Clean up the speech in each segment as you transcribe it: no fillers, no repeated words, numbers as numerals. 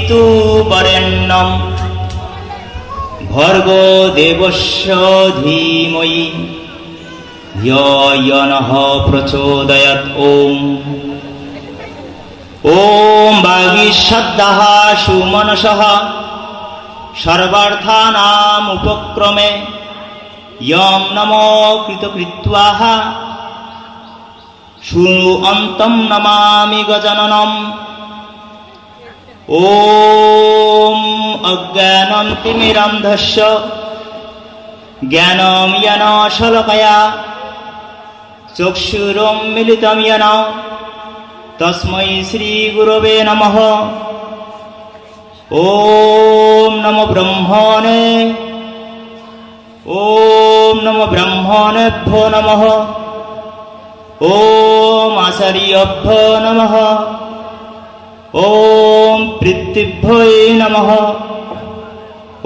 तु वरेण्यं भर्गो देवस्य धीमहि धियो यो नः प्रचोदयात्। ॐ वागीश्रद्धः सुमनसः सर्वार्थानाम् उपक्रमे यं नमो कृतकृत्वाः सुअन्तं नमामि गजाननम्। ॐ अज्ञानं तिमिरन्धस्य ज्ञानं येन शलाकया चक्षुरुन्मीलितं येन तस्मै श्रीगुरवे नमः। ॐ नमो ब्रह्मणे ॐ नमो ब्रह्मणेभ्यो नमः। ॐ आचार्येभ्यो नमः। ॐ पृथिव्यै नमः।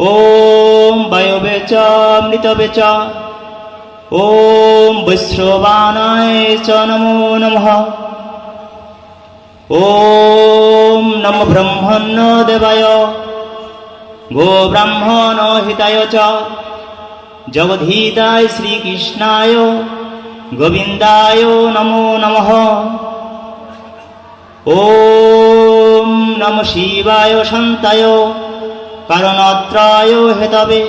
ॐ वायवे च मृतवे च ॐ वैश्रवाणाय च नमो नमः। ॐ नमो ब्रह्मण्य देवाय गोब्राह्मण हिताय च जगद्धिताय श्रीकृष्णाय गोविन्दाय नमो नमः। ॐ नमः शिवाय शान्ताय कारणत्रय हेतवे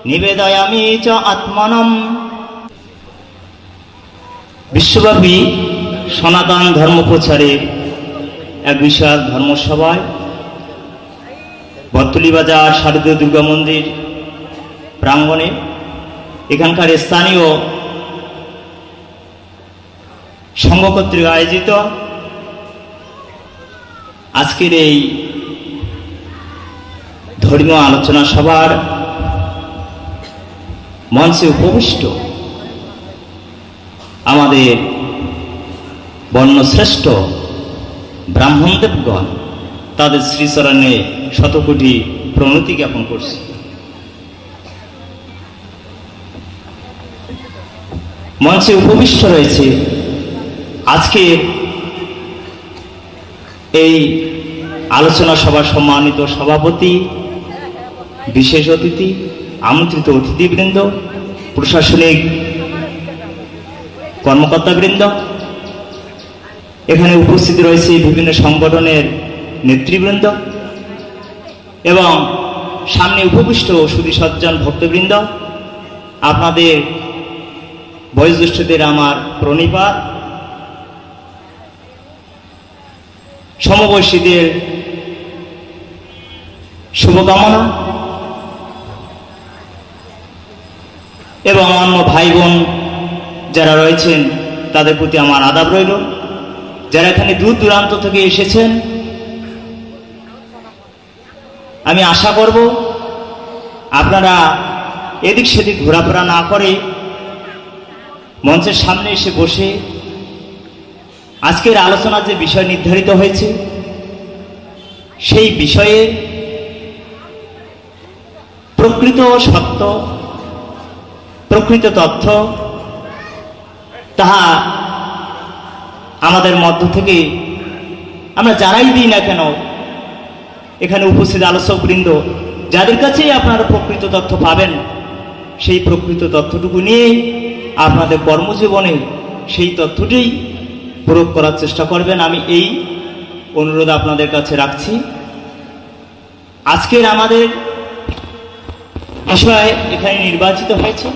निवेदयामि च आत्मनम्। বিশ্বব্যাপী সনাতন ধর্ম প্রচারের এক বিশাল ধর্মসভায় বটতলী বাজার শারদীয় দুর্গা মন্দির প্রাঙ্গণে এখানকার স্থানীয় সংঘ কর্তৃক আয়োজিত আজকের এই ধর্মীয় আলোচনা সভার মঞ্চে উপবিষ্ট আমাদের বর্ণশ্রেষ্ঠ ব্রাহ্মণদেবগণ তাদের শ্রীচরণে শতকোটি প্রণতি জ্ঞাপন করছি। মঞ্চে উপবিষ্ট রয়েছে আজকে এই আলোচনা সভার সম্মানিত সভাপতি, বিশেষ অতিথি, আমন্ত্রিত অতিথিবৃন্দ, প্রশাসনিক কর্মকর্তাবৃন্দ, এখানে উপস্থিত রয়েছে বিভিন্ন সংগঠনের নেতৃবৃন্দ এবং সামনে উপবিষ্ট সুধী সজ্জন ভক্তবৃন্দ, আপনাদের বয়োজ্যেষ্ঠদের আমার প্রণিপাত, সমবয়সীদের শুভকামনা এবং অন্য ভাই বোন যারা রয়েছেন তাদের প্রতি আমার আদাব রইল। যারা এখানে দূর দূরান্ত থেকে এসেছেন, আমি আশা করব আপনারা এদিক সেদিক ঘোরাফেরা না করে মঞ্চের সামনে এসে বসে আজকের আলোচনার যে বিষয় নির্ধারিত হয়েছে সেই বিষয়ে প্রকৃত সত্য, প্রকৃত তথ্য তাহা আমাদের মধ্য থেকে আমরা যারাই দিই না কেন, এখানে উপস্থিত আলোচকবৃন্দ যাদের কাছেই আপনারা প্রকৃত তথ্য পাবেন, সেই প্রকৃত তথ্যটুকু নিয়ে আপনাদের কর্মজীবনে সেই তথ্যটি প্রয়োগ করার চেষ্টা করবেন। আমি এই অনুরোধ আপনাদের কাছে রাখছি। আজকের আমাদের বিষয় এখানে নির্বাচিত হয়েছে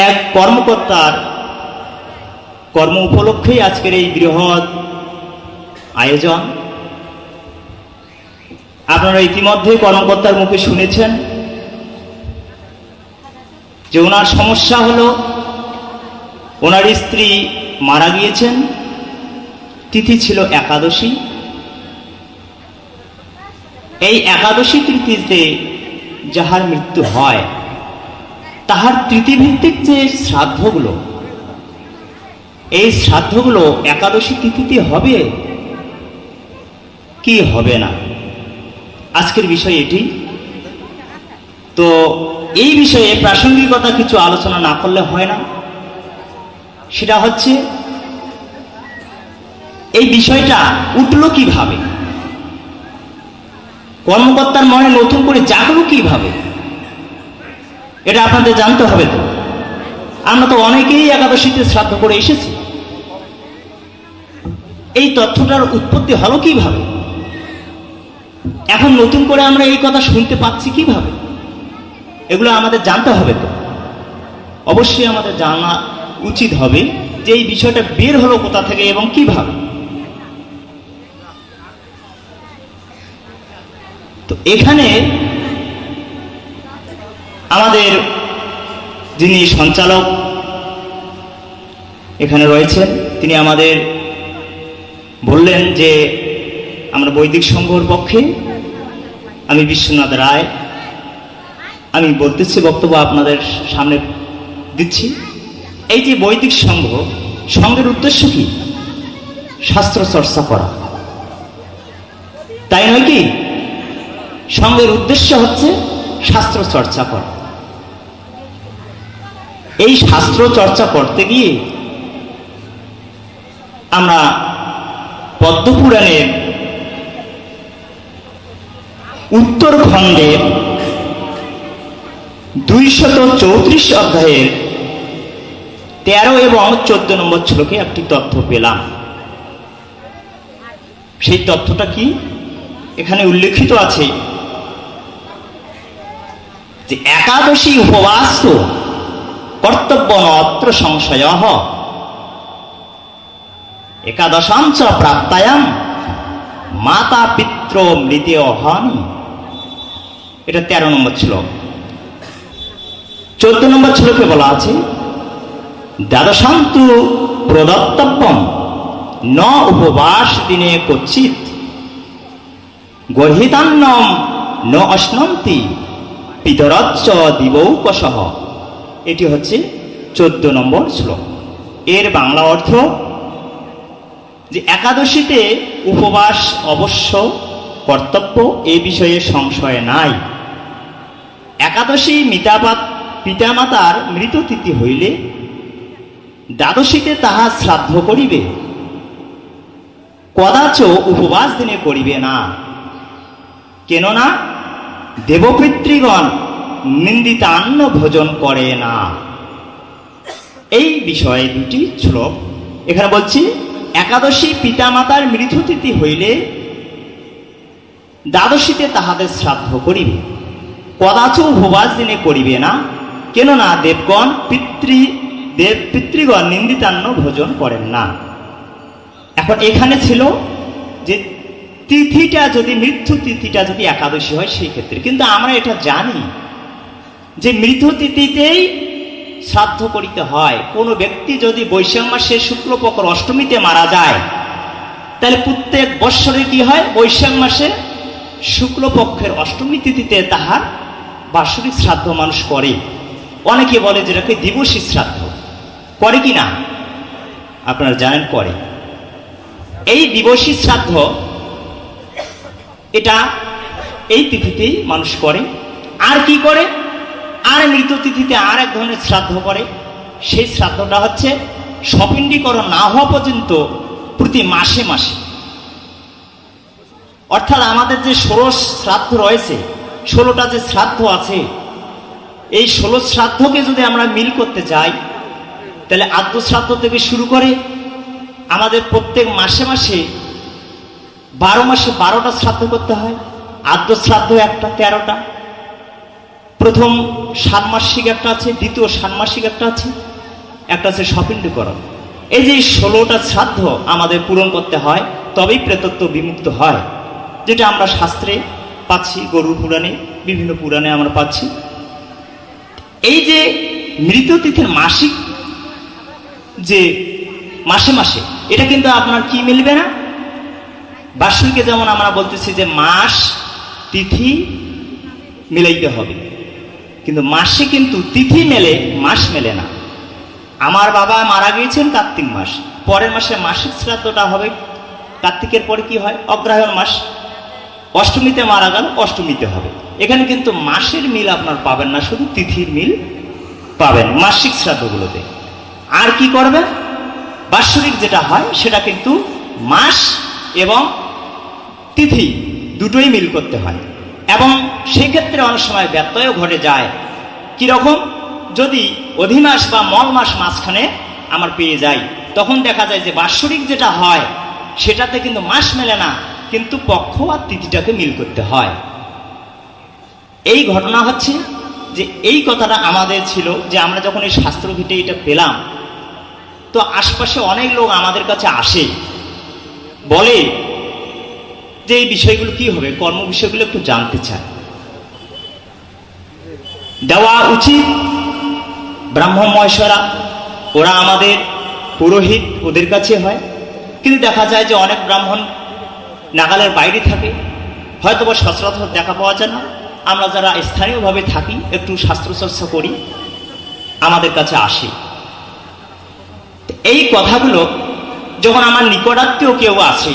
এক কর্মকর্তার কর্ম উপলক্ষেই আজকের এই বৃহৎ আয়োজন। আপনারা ইতিমধ্যে কর্মকর্তার মুখে শুনেছেন যে ওনার সমস্যা হলো ওনার স্ত্রী মারা গিয়েছেন। তিথি ছিল একাদশী। এই একাদশী তিথিতে যাহার মৃত্যু হয় তাহার তিথিভিত্তিক যে শ্রাদ্ধগুলো, এই শ্রাদ্ধগুলো একাদশী তিথিতে হবে কি হবে না, আজকের বিষয় এটি। তো এই বিষয়ে প্রাসঙ্গিকতা কিছু আলোচনা না করলে হয় না। সেটা হচ্ছে এই বিষয়টা উঠলো কিভাবে, কর্মকর্তার মনে নতুন করে জাগলো কিভাবে, এটা আপনাদের জানতে হবে। তো আমরা তো অনেকেই একাদশীতে শ্রাদ্ধ করে এসেছি, এই তথ্যটার উৎপত্তি হলো কিভাবে, এখন নতুন করে আমরা এই কথা শুনতে পাচ্ছি কিভাবে, এগুলো আমাদের জানতে হবে। তো অবশ্যই আমাদের জানা উচিত হবে যে এই বিষয়টা বের হলো কোথা থেকে এবং কিভাবে। তো এখানে আমাদের যিনি সঞ্চালক এখানে রয়েছেন, তিনি আমাদের বললেন যে আমরা বৈদিক সংঘর পক্ষে, আমি বিশ্বনাথ রায়, আমি বলতেছি বক্তব্য আপনাদের সামনে দিচ্ছি। এই যে বৈদিক সংঘ, সংঘের উদ্দেশ্য কি? শাস্ত্র চর্চা করা, তাই নয় কি? সংঘের উদ্দেশ্য হচ্ছে শাস্ত্র চর্চা করা। এই শাস্ত্র চর্চা করতে গিয়ে আমরা পদ্মপুরাণের উত্তরখণ্ডের 234 অধ্যায়ের 13 এবং 14 নম্বর শ্লোকে একটি তথ্য পেলাম। সেই তথ্যটা কি? এখানে উল্লেখিত আছে যে একাদশী উপবাস কর্তব্য নত্র সংশয়, একাদশাঞ্চ প্রাপ্তায়াম মাতা পিতৃ মৃতে হনি। এটা 13 নম্বর শ্লোক। 14 নম্বর শ্লোকে বলা আছে দ্বাদশান্তু প্রদত্তব্যম ন উপবাস দিনে কচ্ছিত গর্হিতান্নম ন অশ্নন্তি পিতরচ্চ দিবৌকশঃ। এটি হচ্ছে 14 নম্বর শ্লোক। এর বাংলা অর্থ যে একাদশীতে উপবাস অবশ্য কর্তব্য, এ বিষয়ে সংশয় নাই। একাদশী পিতামাতার মৃততিথি হইলে দ্বাদশীতে তাহা শ্রাদ্ধ করিবে, কদাচ উপবাস দিনে করিবে না। কেননা দেবপিতৃগণ নিন্দিতান্ন ভোজন করে না। এই বিষয়ে দুটি শ্লোক এখানে বলছি। একাদশী পিতামাতার মৃততিথি হইলে দ্বাদশীতে তাহাদের শ্রাদ্ধ করিবে, কদাচ উপবাস দিনে করিবে না। কেননা পিতৃগণ নিন্দিতান্ন ভোজন করেন না। এখন এখানে ছিল যে তিথিটা যদি মৃত্যু তিথিটা যদি একাদশী হয় সেই ক্ষেত্রে, কিন্তু আমরা এটা জানি যে মৃত্যু তিথিতেই শ্রাদ্ধ করিতে হয়। কোনো ব্যক্তি যদি বৈশাখ মাসে শুক্লপক্ষ অষ্টমীতে মারা যায়, তাহলে প্রত্যেক বৎসরে কি হয়? বৈশাখ মাসে শুক্লপক্ষের অষ্টমী তিথিতে তাহার বাৎসরিক শ্রাদ্ধ মানুষ করে। অনেকে বলে যেটাকে দিবসী শ্রাদ্ধ করে কি না, আপনারা জানেন করে। এই দিবসী শ্রাদ্ধ এটা এই তিথিতেই মানুষ করে। আর কি করে? আর মৃত তিথিতে আর এক ধরনের শ্রাদ্ধ করে। সেই শ্রাদ্ধটা হচ্ছে সপিণ্ডীকরণ না হওয়া পর্যন্ত প্রতি মাসে মাসে, অর্থাৎ আমাদের যে 16 শ্রাদ্ধ রয়েছে, 16টা যে শ্রাদ্ধ আছে, এই 16 শ্রাদ্ধকে যদি আমরা মিল করতে চাই, তাহলে আদ্য শ্রাদ্ধ থেকে শুরু করে আমাদের প্রত্যেক মাসে মাসে 12 মাসে 12টা শ্রাদ্ধ করতে হয়। আদ্য শ্রাদ্ধ একটা 13টা, প্রথম ষান্মাসিক একটা আছে, দ্বিতীয় ষান্মাসিক একটা আছে, একটা আছে সপিণ্ডীকরণ। এই যে 16টা শ্রাদ্ধ আমাদের পূরণ করতে হয়, তবেই প্রেতত্ব বিমুক্ত হয়, যেটা আমরা শাস্ত্রে পাচ্ছি, গরুর পুরাণে, বিভিন্ন পুরাণে আমরা পাচ্ছি। এই যে মৃত তিথির মাসিক যে মাসে মাসে, এটা কিন্তু আপনার কি মিলবে না। বার্ষিকে যেমন আমরা বলতেছি যে মাস তিথি মিলাইতে হবে, কিন্তু মাসে কিন্তু তিথি মেলে, মাস মেলে না। আমার বাবা মারা গিয়েছেন কার্তিক মাস, পরের মাসে মাসিক শ্রাদ্ধটা হবে কার্তিকের পরে কি হয় অগ্রহায়ণ মাস, অষ্টমীতে মারা গেল অষ্টমীতে হবে। এখানে কিন্তু মাসের মিল আপনার পাবেন না, শুধু তিথির মিল পাবেন মাসিক শ্রাদ্ধগুলোতে। আর কি করবেন, বাৎসরিক যেটা হয় সেটা কিন্তু মাস এবং তিথি দুটোই মিল করতে হয়, এবং সেই ক্ষেত্রে অনেক সময় ব্যত্যয়ও ঘটে যায়। কিরকম, যদি অধিমাস বা মল মাস মাঝখানে আমার পেয়ে যাই, তখন দেখা যায় যে বাৎসরিক যেটা হয় সেটাতে কিন্তু মাস মেলে না, কিন্তু পক্ষ আর তিথিটাকে মিল করতে হয়। এই ঘটনা হচ্ছে যে এই কথাটা আমাদের ছিল যে আমরা যখন এই শাস্ত্র ঘেটে এটা পেলাম, তো আশপাশে অনেক লোক আমাদের কাছে আসে, বলে যে এই বিষয়গুলো কি হবে, কর্ম বিষয়গুলো একটু জানতে চায়। দেওয়া উচিত ব্রাহ্মণ মহেশ্বরা, ওরা আমাদের পুরোহিত, ওদের কাছে হয়। কিন্তু দেখা যায় যে অনেক ব্রাহ্মণ নাগালের বাইরে থাকে, হয়তো বা সচরাচর দেখা পাওয়া যায় না। আমরা যারা স্থানীয়ভাবে থাকি, একটু শাস্ত্রচর্চা করি, আমাদের কাছে আসে। এই কথাগুলো যখন আমার নিকটাত্মীয় কেউ আসে,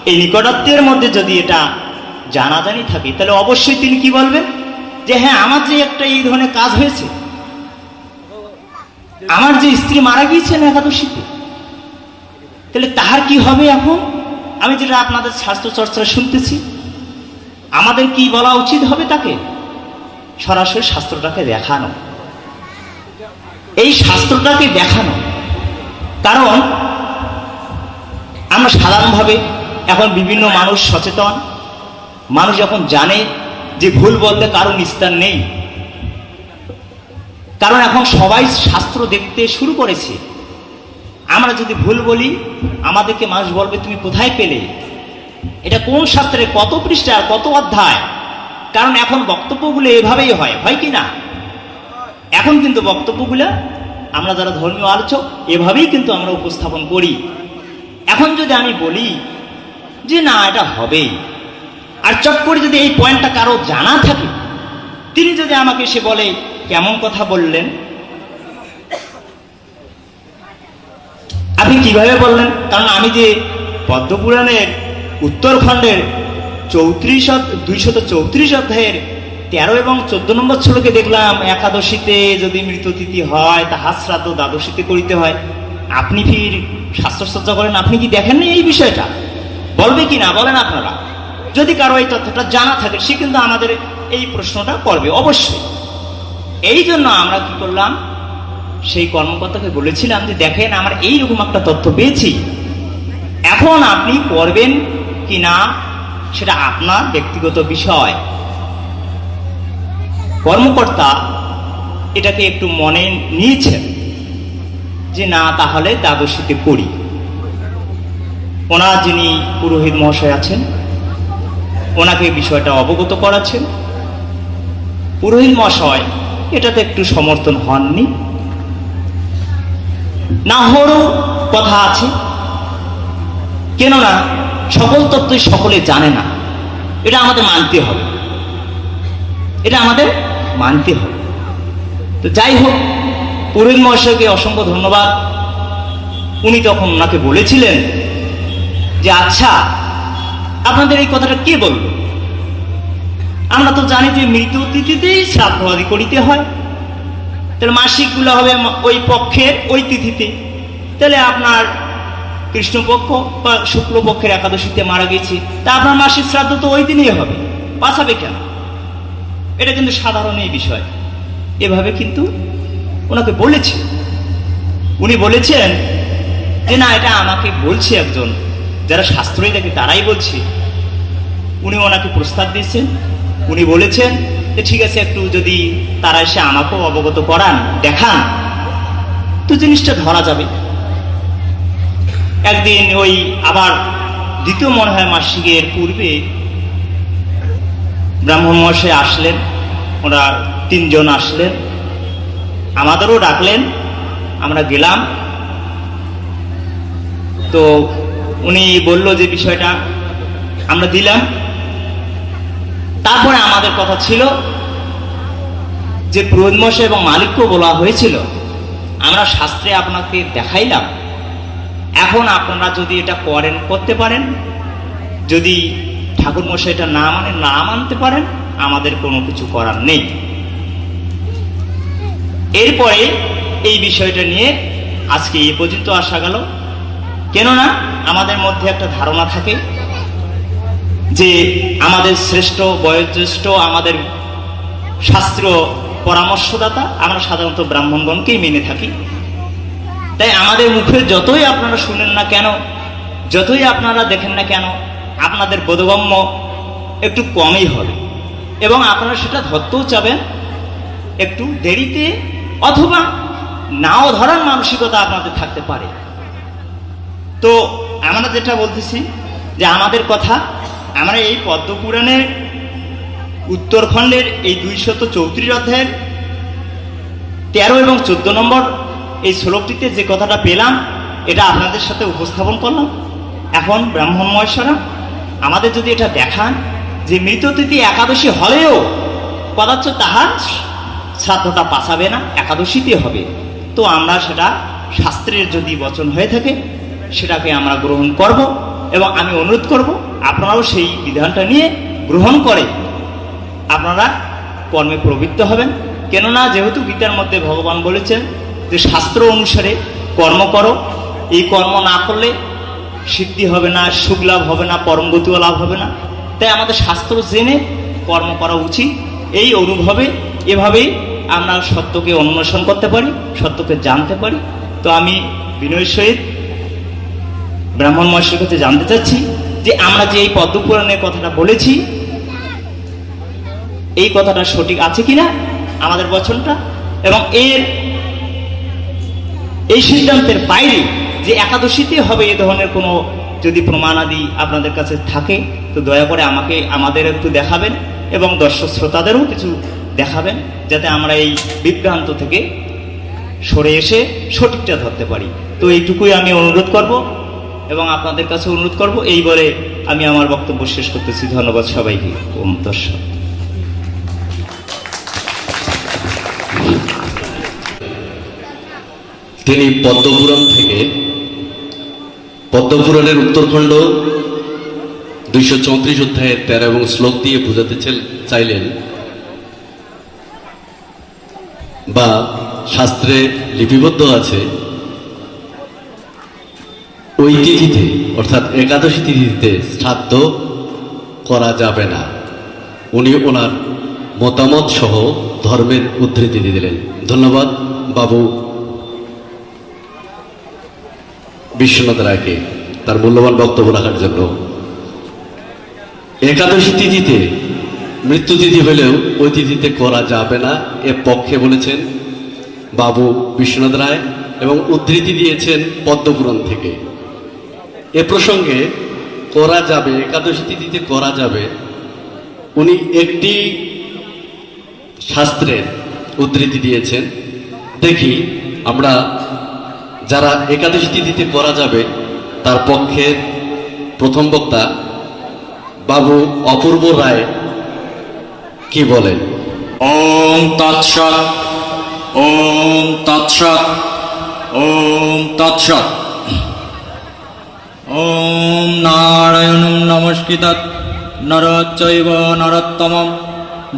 এই নিকটাত্মীয়ের মধ্যে যদি এটা জানাজানি থাকে, তাহলে অবশ্যই তিনি কি বলবেন যে হ্যাঁ, আমার যে একটা এই ধরনের কাজ হয়েছে, আমার যে স্ত্রী মারা গিয়েছেন একাদশীতে, তাহলে তাহার কি হবে। এখন আমি যেটা আপনাদের শাস্ত্র চর্চা শুনতেছি, আমাদের কি বলা উচিত হবে, তাকে সরাসরি শাস্ত্রটাকে দেখানো, এই শাস্ত্রটাকে দেখানো। কারণ আমরা সাধারণভাবে এখন বিভিন্ন মানুষ সচেতন, মানুষ যখন জানে যে ভুল বলতে কারো নিস্তার নেই, কারণ এখন সবাই শাস্ত্র দেখতে শুরু করেছে। আমরা যদি ভুল বলি, আমাদেরকে মানুষ বলবে তুমি কোথায় পেলে, এটা কোন শাস্ত্রে, কত পৃষ্ঠা আর কত অধ্যায়। কারণ এখন বক্তব্যগুলো এভাবেই হয় কি না। এখন কিন্তু বক্তব্যগুলো আমরা যারা ধর্মীয় আলোচক, এভাবেই কিন্তু আমরা উপস্থাপন করি। এখন যদি আমি বলি যে না এটা হবেই, আর চট করে যদি এই পয়েন্টটা কারো জানা থাকে, তিনি যদি আমাকে এসে বলে কেমন কথা বললেন, আপনি কিভাবে বললেন। কারণ আমি যে পদ্মপুরাণের উত্তরখণ্ডের 234 অধ্যায়ের 13 এবং 14 নম্বর শ্লোকে দেখলাম একাদশীতে যদি মৃততিথি হয় তাহার শ্রাদ্ধ দ্বাদশীতে করিতে হয়। আপনি ফির শাস্ত্রচর্চা করেন, আপনি কি দেখেননি এই বিষয়টা? বলবে কি না বলেন আপনারা? যদি কারো এই তথ্যটা জানা থাকে, সে কিন্তু আমাদের এই প্রশ্নটা করবে অবশ্যই। এই জন্য আমরা কি করলাম, সেই কর্মকর্তাকে বলেছিলাম যে দেখেন আমরা এইরকম একটা তথ্য পেয়েছি, এখন আপনি করবেন কি না সেটা আপনার ব্যক্তিগত বিষয়। কর্মকর্তা এটাকে একটু মনে নিয়েছেন যে না তাহলে দ্বাদশীতে করি। ওনার যিনি পুরোহিত মহাশয় আছেন, ওনাকে বিষয়টা অবগত করাচ্ছেন। পুরোহিত মহাশয় এটাতে একটু সমর্থন হননি, না হওয়ারও কথা আছে, কেননা সকল তত্ত্বই সকলে জানে না, এটা আমাদের মানতে হবে, এটা আমাদের মানতে হবে। তো যাই হোক, পুরোহিত মহাশয়কে অসংখ্য ধন্যবাদ। উনি তখন ওনাকে বলেছিলেন যে আচ্ছা আপনাদের এই কথাটা কে বলল, আমরা তো জানি যে মৃত তিথিতেই শ্রাদ্ধ আদি করিতে হয়, তাহলে মাসিকগুলো হবে ওই পক্ষের ওই তিথিতে, তাহলে আপনার কৃষ্ণপক্ষ বা শুক্লপক্ষের একাদশীতে মারা গেছে, তা আপনার মাসিক শ্রাদ্ধ তো ওই দিনেই হবে, বাঁচাবে কেন? এটা কিন্তু সাধারণ এই বিষয়। এভাবে কিন্তু ওনাকে বলেছে, উনি বলেছেন যে না এটা আমাকে বলছে একজন যারা শাস্ত্রই দেখে তারাই বলছে। উনি ওনাকে প্রস্তাব দিয়েছেন, উনি বলেছেন যে ঠিক আছে একটু যদি তারা এসে আমাকেও অবগত করান, দেখান, তো জিনিসটা ধরা যাবে। একদিন ওই আবার দ্বিতীয় মনে হয় মাসিকের পূর্বে ব্রাহ্মণ মহাশয় আসলেন, ওরা 3 জন আসলেন, আমাদেরও ডাকলেন, আমরা গেলাম। তো উনি বলল যে বিষয়টা আমরা দিলাম। তারপরে আমাদের কথা ছিল যে পুরোহিত মশাই এবং মালিককেও বলা হয়েছিল আমরা শাস্ত্রে আপনাকে দেখাইলাম, এখন আপনারা যদি এটা করেন করতে পারেন, যদি ঠাকুর মশাই এটা না মানতে পারেন আমাদের কোনো কিছু করার নেই। এরপরে এই বিষয়টা নিয়ে আজকে এ পর্যন্ত আসা গেল। কেননা আমাদের মধ্যে একটা ধারণা থাকে যে আমাদের শ্রেষ্ঠ বয়োজ্যেষ্ঠ, আমাদের শাস্ত্র পরামর্শদাতা আমরা সাধারণত ব্রাহ্মণগণকেই মেনে থাকি। তাই আমাদের মুখে যতই আপনারা শুনেন না কেন, যতই আপনারা দেখেন না কেন, আপনাদের বোধগম্য একটু কমই হবে এবং আপনারা সেটা ধরতেও চাবেন একটু দেরিতে, অথবা নাও ধরার মানসিকতা আপনাদের থাকতে পারে। তো আমরা যেটা বলতেছি যে আমাদের কথা, আমরা এই পদ্মপুরাণের উত্তরখণ্ডের এই 234 অধ্যায়ের 13 এবং 14 নম্বর এই শ্লোকটিতে যে কথাটা পেলাম এটা আপনাদের সাথে উপস্থাপন করলাম। এখন ব্রাহ্মণ মহেশ্বরা আমাদের যদি এটা দেখান যে মৃততিথি একাদশী হলেও কদাচ তাহার শ্রাদ্ধটা পাচাবে না, একাদশীতে হবে, তো আমরা সেটা শাস্ত্রের যদি বচন হয়ে থাকে সেটাকে আমরা গ্রহণ করব এবং আমি অনুরোধ করব আপনারাও সেই বিধানটা নিয়ে গ্রহণ করে আপনারা কর্মে প্রবৃত্ত হবেন। কেননা যেহেতু গীতার মধ্যে ভগবান বলেছেন যে শাস্ত্র অনুসারে কর্ম করো, এই কর্ম না করলে সিদ্ধি হবে না, সুখ লাভ হবে না, পরম গতিও লাভ হবে না। তাই আমাদের শাস্ত্র জেনে কর্ম করা উচিত। এই অনুভবে এভাবেই আমরা সত্যকে অন্বেষণ করতে পারি, সত্যকে জানতে পারি। তো আমি বিনয়ের সহিত ব্রাহ্মণ মহেশের কাছে জানতে চাচ্ছি যে আমরা যে এই পদ্মপুরাণের কথাটা বলেছি এই কথাটা সঠিক আছে কিনা আমাদের বচনটা, এবং এই সিদ্ধান্তের বাইরে যে একাদশীতে হবে এ ধরনের কোনো যদি প্রমাণাদি আপনাদের কাছে থাকে তো দয়া করে আমাদের একটু দেখাবেন এবং দর্শক শ্রোতাদেরও কিছু দেখাবেন, যাতে আমরা এই বিভ্রান্ত থেকে সরে এসে সঠিকটা ধরতে পারি। তো এইটুকুই আমি অনুরোধ করব এবং আপনাদের কাছে অনুরোধ করব। এই বলে আমি আমার বক্তব্য শেষ করতেছি। ধন্যবাদ সবাইকে। ওম দর্শক। তিনি পদ্মপুরাণ থেকে পদ্মপুরাণের উত্তরখণ্ড 234 অধ্যায়ের 13 এবং শ্লোক দিয়ে বোঝাতে চাইলেন, বা শাস্ত্রে লিপিবদ্ধ আছে ওই তিথিতে অর্থাৎ একাদশী তিথিতে শ্রাদ্ধ করা যাবে না। উনি ওনার মতামত সহ ধর্মের উদ্ধৃতি দিলেন। ধন্যবাদ বাবু বিশ্বনাথ রায়কে তার মূল্যবান বক্তব্য রাখার জন্য। একাদশী তিথিতে মৃত্যু তিথি হলেও ওই তিথিতে করা যাবে না এ পক্ষে বলেছেন বাবু বিশ্বনাথ রায় এবং উদ্ধৃতি দিয়েছেন পদ্মপুরাণ থেকে। এ প্রসঙ্গে করা যাবে, একাদশী তিথিতে করা যাবে, উনি একটি শাস্ত্রের উদ্ধৃতি দিয়েছেন। দেখি আমরা যারা একাদশী তিথিতে করা যাবে তার পক্ষে প্রথম বক্তা বাবু অপূর্ব রায় কি বলেন। ওম তৎসৎ, ওম তৎসৎ, ওম তৎসৎ। ওম নারায়ণং নমস্কৃতাৎ নরচৈব নরোত্তমং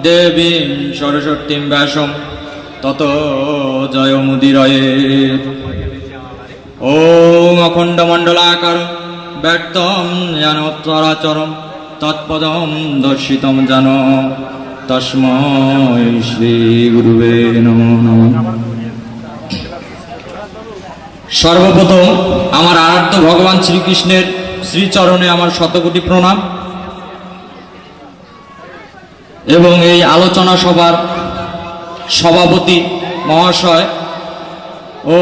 দেবীং সরস্বতীং ব্যাসং ততো জয়মুদীরয়ে। ওম অখণ্ডমণ্ডলাকার ব্যক্তং যেন চরাচরম তৎপদম দর্শিতম যেন তস্मै শ্রী গুরুবে নমো নমঃ। সর্বপ্রথম আমার আরাধ্য ভগবান শ্রীকৃষ্ণের শ্রীচরণে আমার শতকোটি প্রণাম এবং এই আলোচনা সভার সভাপতি মহাশয় ও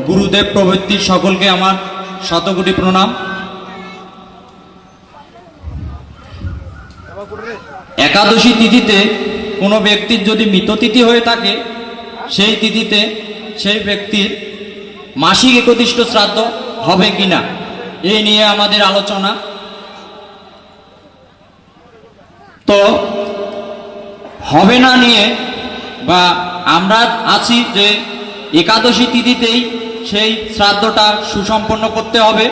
গুরুদেব প্রভৃতি সকলকে আমার শতকোটি প্রণাম। একাদশী তিথিতে কোনো ব্যক্তির যদি মৃততিথি হয়ে থাকে সেই তিথিতে সেই ব্যক্তির মাসিক একদিষ্ট শ্রাদ্ধ হবে কিনা এই নিয়ে আমাদের আলোচনা। তো হবে না নিয়ে বা আমরা আছি যে একাদশী তিথিতেই সেই শ্রাদ্ধটা সুসম্পন্ন করতে হবে।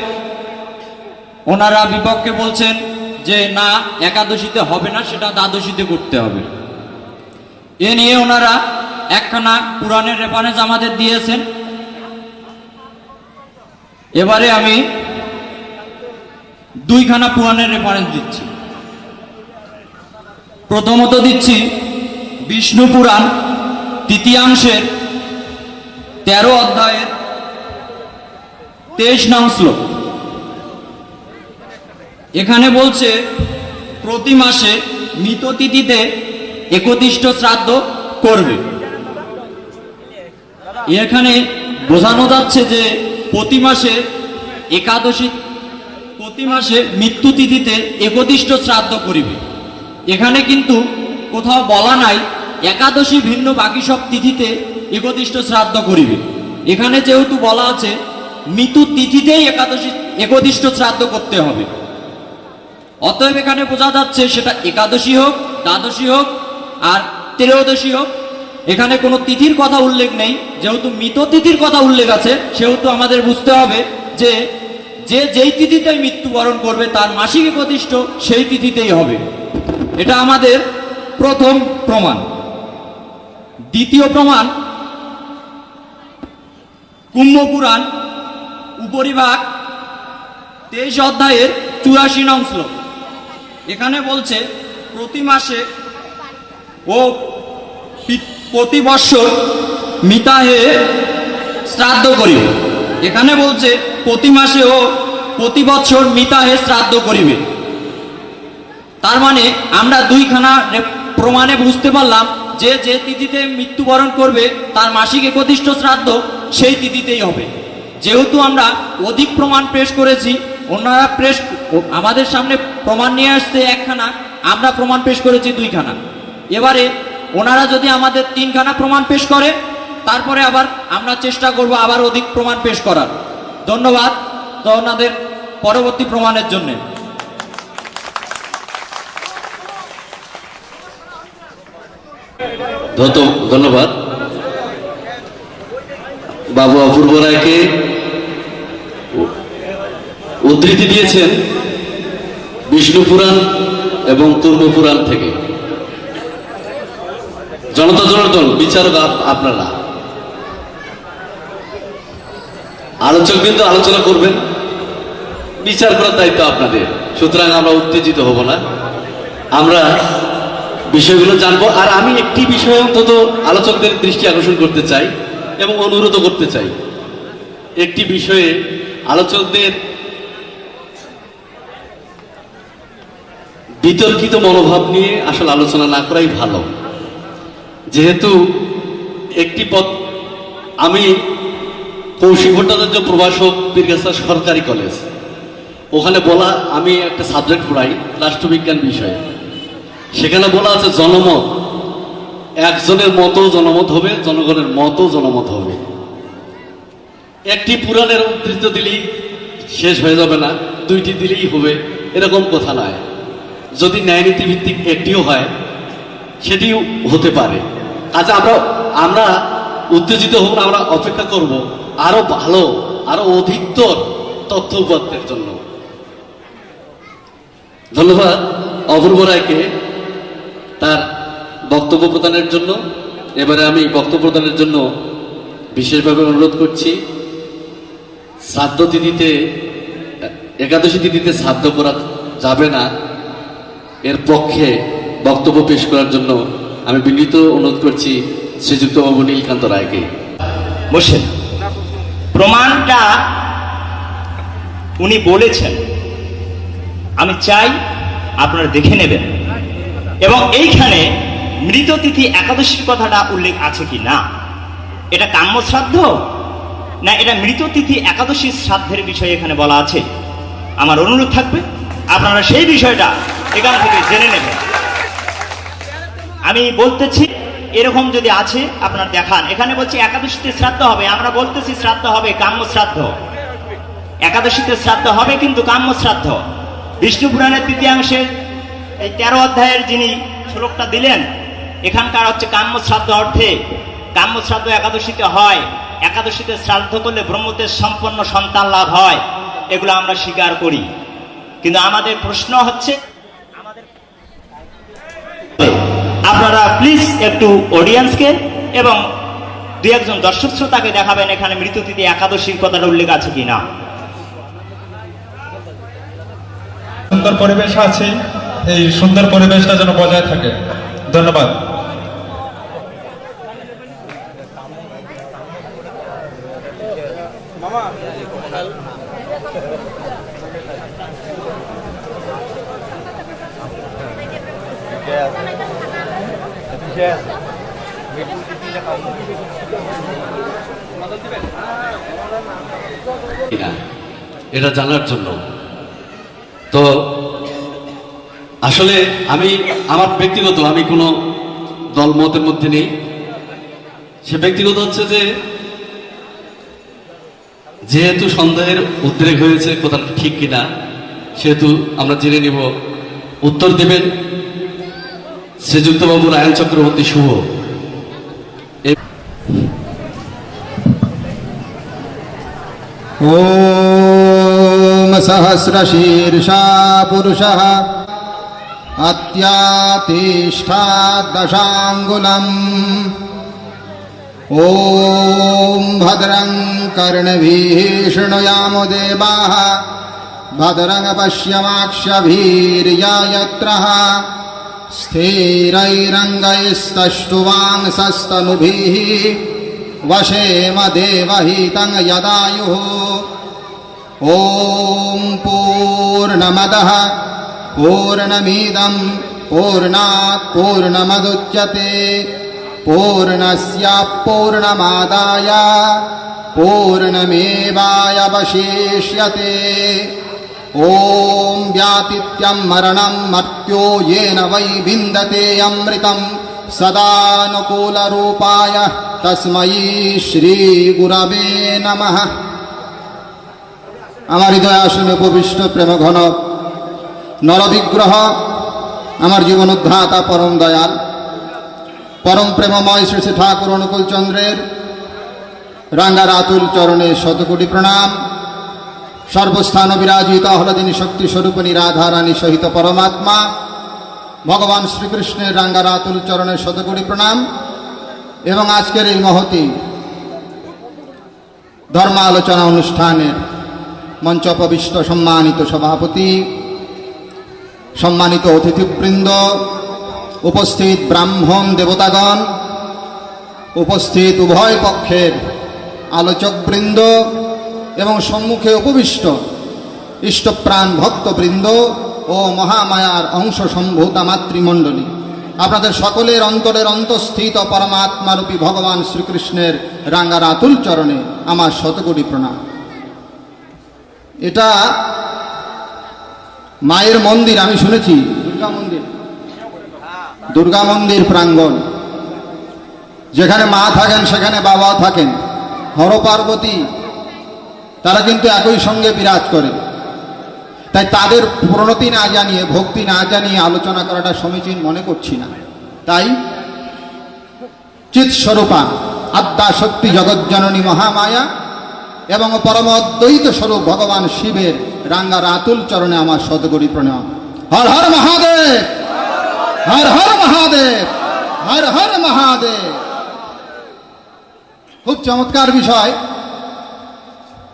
ওনারা বিপক্ষে বলছেন যে না, একাদশীতে হবে না, সেটা দ্বাদশীতে করতে হবে। এ নিয়ে ওনারা একখানা পুরাণের রেফারেন্স আমাদের দিয়েছেন। এবারে আমি দুইখানা পুরাণের রেফারেন্স দিচ্ছি। প্রথমত দিচ্ছি বিষ্ণু পুরাণ তৃতীয়াংশের 13 অধ্যায়ের 23 নং শ্লোক। এখানে বলছে প্রতি মাসে মৃত তিথিতে একদিষ্ট শ্রাদ্ধ করবে। এখানে বোঝানো যাচ্ছে যে প্রতি মাসে একাদশী, প্রতি মাসে মৃত্যু তিথিতে একদিষ্ট শ্রাদ্ধ করিবে। এখানে কিন্তু কোথাও বলা নাই একাদশী ভিন্ন বাকি সব তিথিতে একদিষ্ট শ্রাদ্ধ করিবে। এখানে যেহেতু বলা আছে মৃত্যু তিথিতেই একাদশী একদিষ্ট শ্রাদ্ধ করতে হবে, অতএব এখানে বোঝা যাচ্ছে সেটা একাদশী হোক, দ্বাদশী হোক আর ত্রয়োদশী হোক, এখানে কোনো তিথির কথা উল্লেখ নেই। যেহেতু মৃত তিথির কথা উল্লেখ আছে, সেহেতু আমাদের বুঝতে হবে যে যেই তিথিতেই মৃত্যুবরণ করবে তার মাসিক একদিষ্ট সেই তিথিতেই হবে। এটা আমাদের প্রথম প্রমাণ। দ্বিতীয় প্রমাণ কুম্ভপুরাণ উপরিভাগ 23 অধ্যায়ের 84 নং শ্লোক। এখানে বলছে প্রতি মাসে ও প্রতি বৎসর মিতাহে শ্রাদ্ধ করিবে। এখানে বলছে প্রতি মাসে ও প্রতি বৎসর মিতাহে শ্রাদ্ধ করিবে। তার মানে আমরা দুইখানা প্রমাণে বুঝতে পারলাম যে তিথিতে মৃত্যুবরণ করবে তার মাসিক একদিষ্ট শ্রাদ্ধ সেই তিথিতেই হবে। যেহেতু আমরা অধিক প্রমাণ পেশ করেছি, ওনারা আমাদের সামনে প্রমাণ নিয়ে আসছে একখানা, আমরা প্রমাণ পেশ করেছি দুইখানা। এবারে ওনারা যদি আমাদের 3খানা প্রমাণ পেশ করে, তারপরে আবার আমরা চেষ্টা করব আবার অধিক প্রমাণ পেশ করার। ধন্যবাদ তো ওনাদের পরবর্তী প্রমাণের জন্য। ধন্যবাদ। বাবু অপূর্ব রায়কে উদ্ধৃতি দিয়েছেন বিষ্ণু পুরাণ এবং কুম্ভ পুরাণ থেকে। জনতা জনার্দন বিচারক আপনারা, আলোচক কিন্তু আলোচনা করবেন, বিচার করার দায়িত্ব আপনাদের। সুতরাং আমরা উত্তেজিত হব না, আমরা বিষয়গুলো জানবো। আর আমি একটি বিষয় অন্তত আলোচকদের দৃষ্টি আকর্ষণ করতে চাই এবং অনুরোধ করতে চাই। একটি বিষয়ে আলোচকদের বিতর্কিত মনোভাব নিয়ে আসলে আলোচনা না করাই ভালো। যেহেতু একটি পদ, আমি কৌশিক ভট্টাচার্য প্রভাষক বীরগাছা সরকারি কলেজ, ওখানে বলা, আমি একটা সাবজেক্ট পড়াই রাষ্ট্রবিজ্ঞান বিষয়ে। সেখানে বলা আছে জনমত, একজনের মতো জনমত হবে, জনগণের মতো জনমত হবে। একটি পুরাণের উদ্ধৃত দিলেই শেষ হয়ে যাবে না, 2টি দিলেই হবে এরকম কথা নয়। যদি ন্যায়নীতি ভিত্তিক একটিও হয় সেটিও হতে পারে। আচ্ছা, আমরা উত্তেজিত হব না, আমরা অপেক্ষা করব আরো ভালো, আরো অধিকতর তথ্য উপাত্তের জন্য। ধন্যবাদ অপূর্ব রায়কে তার বক্তব্য প্রদানের জন্য। এবারে আমি বক্তব্য প্রদানের জন্য বিশেষভাবে অনুরোধ করছি, শ্রাদ্ধ তিথিতে, একাদশী তিথিতে শ্রাদ্ধ করা যাবে না, এর পক্ষে বক্তব্য পেশ করার জন্য আমি বিনীত অনুরোধ করছি শ্রীযুক্ত বাবু নীলকান্ত রায়কে। বসেন। প্রমাণটা উনি বলেছেন, আমি চাই আপনারা দেখে নেবেন এবং এইখানে মৃত তিথি একাদশীর কথাটা উল্লেখ আছে কি না, এটা কাম্য শ্রাদ্ধ না এটা মৃত তিথি একাদশী শ্রাদ্ধের বিষয়ে এখানে বলা আছে। আমার অনুরোধ থাকবে আপনারা সেই বিষয়টা এখান থেকে জেনে নেবেন। আমি বলতেছি এরকম যদি আছে আপনারা দেখান। এখানে বলছি একাদশীতে শ্রাদ্ধ হবে, আমরা বলতেছি শ্রাদ্ধ হবে কাম্য শ্রাদ্ধ। একাদশীতে শ্রাদ্ধ হবে, কিন্তু কাম্য শ্রাদ্ধ। বিষ্ণু পুরাণের তৃতীয়াংশের এই 13 অধ্যায়ের যিনি শ্লোকটা দিলেন, এখানকার হচ্ছে কাম্য শ্রাদ্ধ অর্থে কাম্য শ্রাদ্ধ একাদশীতে হয়, একাদশীতে শ্রাদ্ধ করলে ব্রহ্মতেজ সম্পন্ন সন্তান লাভ হয়, এগুলো আমরা স্বীকার করি। কিন্তু আমাদের প্রশ্ন হচ্ছে, আপনারা প্লিজ একটু অডিয়েন্সকে এবং দুই একজন দর্শক শ্রোতাকে দেখাবেন এখানে মৃততিথি একাদশীর কথাটা উল্লেখ আছে কিনা। সুন্দর পরিবেশ আছে, এই সুন্দর পরিবেশটা যেন বজায় থাকে। ধন্যবাদ। কিনা এটা জানার জন্য। তো আসলে আমার ব্যক্তিগত, আমি কোনো দল মতের মধ্যে নেই। সে ব্যক্তিগত হচ্ছে যে যেহেতু সন্দেহের উদ্রেক হয়েছে কথাটা ঠিক কিনা, সেহেতু আমরা জেনে নিব। উত্তর দেবেন শ্রীযুক্তবাবু রায়ন চক্রবর্তী শুভ। ॐ सहस्रशीर्षा पुरुषः अत्यातिष्ठात् दशाङ्गुलम्। ॐ भद्रं कर्णभिः शृणुयामो देवाः, भद्रं पश्यमाक्षभिर्यजत्रः। स्थिरैरङ्गैस्तष्टुवांसस्तनुभिः वशेम देवहितं यदायुः। ॐ पूर्णमदः पूर्णमिदं पूर्णात् पूर्णमुदच्यते पूर्णस्य पूर्णमादाय पूर्णमेवावशिष्यते। ॐ व्यातिथ्यं मरणं मर्त्यो येन वै विन्दते अमृतं सदानुकूलरूपाय तस्मै श्रीगुरवे नमः। আমার হৃদয় আসনে উপবিষ্ট প্রেম ঘন নরবিগ্রহ, আমার জীবন উদ্ধাতা পরম দয়াল পরম প্রেমময় শ্রী শ্রী ঠাকুর অনুকূল চন্দ্রের রাঙ্গার আতুল চরণে শতকোটি প্রণাম। সর্বস্থান বিরাজিত আহ্লাদিনী শক্তি স্বরূপিণী রাধা রানী সহিত পরমাত্মা ভগবান শ্রীকৃষ্ণের রাঙ্গার আতুল চরণে শতকোটি প্রণাম। এবং আজকের এই মহতি ধর্ম আলোচনা অনুষ্ঠানের মঞ্চোপবিষ্ট সম্মানিত সভাপতি, সম্মানিত অতিথিবৃন্দ, উপস্থিত ব্রাহ্মণ দেবতাগণ, উপস্থিত উভয় পক্ষের আলোচকবৃন্দ এবং সম্মুখে উপবিষ্ট ইষ্টপ্রাণ ভক্তবৃন্দ ও মহামায়ার অংশ সম্ভূতা মাতৃমণ্ডলী, আপনাদের সকলের অন্তরের অন্তঃস্থিত পরমাত্মারূপী ভগবান শ্রীকৃষ্ণের রাঙ্গার আতুল চরণে আমার শতকোটি প্রণাম। এটা মায়ের মন্দির, আমি শুনেছি দুর্গা মন্দির প্রাঙ্গণ। যেখানে মা থাকেন সেখানে বাবাও থাকেন। হর পার্বতী তারা কিন্তু একই সঙ্গে বিরাজ করে। তাই তাদের প্রণতি না জানিয়ে, ভক্তি না জানিয়ে আলোচনা করাটা সমীচীন মনে করছি না। তাই চিৎ স্বরূপা আদ্যা শক্তি জগজ্জননী মহামায়া এবং পরম অদ্বৈত স্বরূপ ভগবান শিবের রাঙ্গার আতুল চরণে আমার শতকোটি প্রণাম। হর হর মহাদেব, হর হর মহাদেব, হর হর মহাদেব। খুব চমৎকার বিষয়,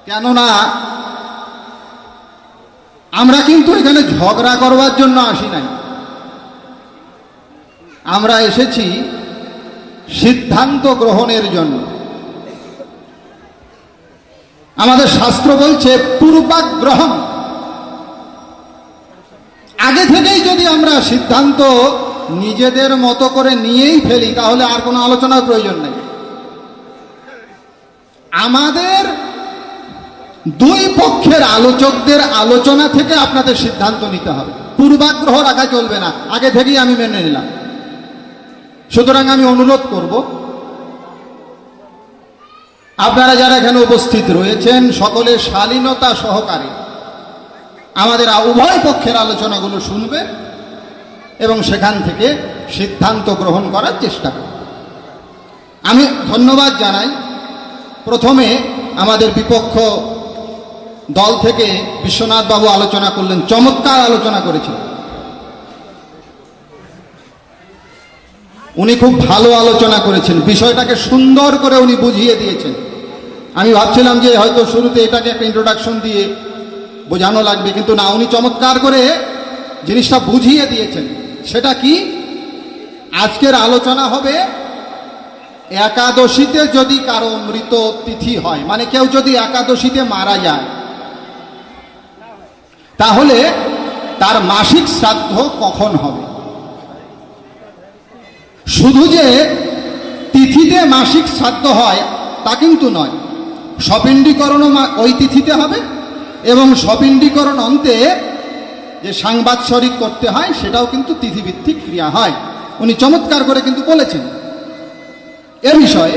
কেননা আমরা কিন্তু এখানে ঝগড়া করবার জন্য আসি নাই। আমরা এসেছি সিদ্ধান্ত গ্রহণের জন্য। আমাদের শাস্ত্র বলছে পূর্বাগ্রহণ। আগে থেকেই যদি আমরা সিদ্ধান্ত নিজেদের মতো করে নিয়েই ফেলি তাহলে আর কোনো আলোচনার প্রয়োজন নেই। আমাদের দুই পক্ষের আলোচকদের আলোচনা থেকে আপনাদের সিদ্ধান্ত নিতে হবে। পূর্বাগ্রহ রাখা চলবে না, আগে থেকেই আমি মেনে নিলাম। সুতরাং আমি অনুরোধ করব আপনারা যারা এখানে উপস্থিত রয়েছেন সকলে শালীনতা সহকারে আমাদের উভয় পক্ষের আলোচনাগুলো শুনবেন এবং সেখান থেকে সিদ্ধান্ত গ্রহণ করার চেষ্টা করবেন। আমি ধন্যবাদ জানাই প্রথমে আমাদের বিপক্ষ দল থেকে বিশ্বনাথ বাবু আলোচনা করলেন, চমৎকার আলোচনা করেছেন। উনি খুব ভালো আলোচনা করেছেন, বিষয়টাকে সুন্দর করে উনি বুঝিয়ে দিয়েছেন। আমি ভাবছিলাম যে হয়তো শুরুতে এটাকে একটা ইন্ট্রোডাকশন দিয়ে বোঝানো লাগবে, কিন্তু না, উনি চমৎকার করে জিনিসটা বুঝিয়ে দিয়েছেন। সেটা কি? আজকের আলোচনা হবে একাদশীতে যদি কারো মৃত তিথি হয়, মানে কেউ যদি একাদশীতে মারা যায়, তাহলে তার মাসিক শ্রাদ্ধ কখন হবে। শুধু যে তিথিতে মাসিক শ্রাদ্ধ হয় তা কিন্তু নয়, সপিণ্ডীকরণও ওই তিথিতে হবে এবং সপিণ্ডীকরণ অন্তে যে সাংবাৎসরিক করতে হয় সেটাও কিন্তু তিথিভিত্তিক ক্রিয়া হয়। উনি চমৎকার করে কিন্তু বলেছেন। এ বিষয়ে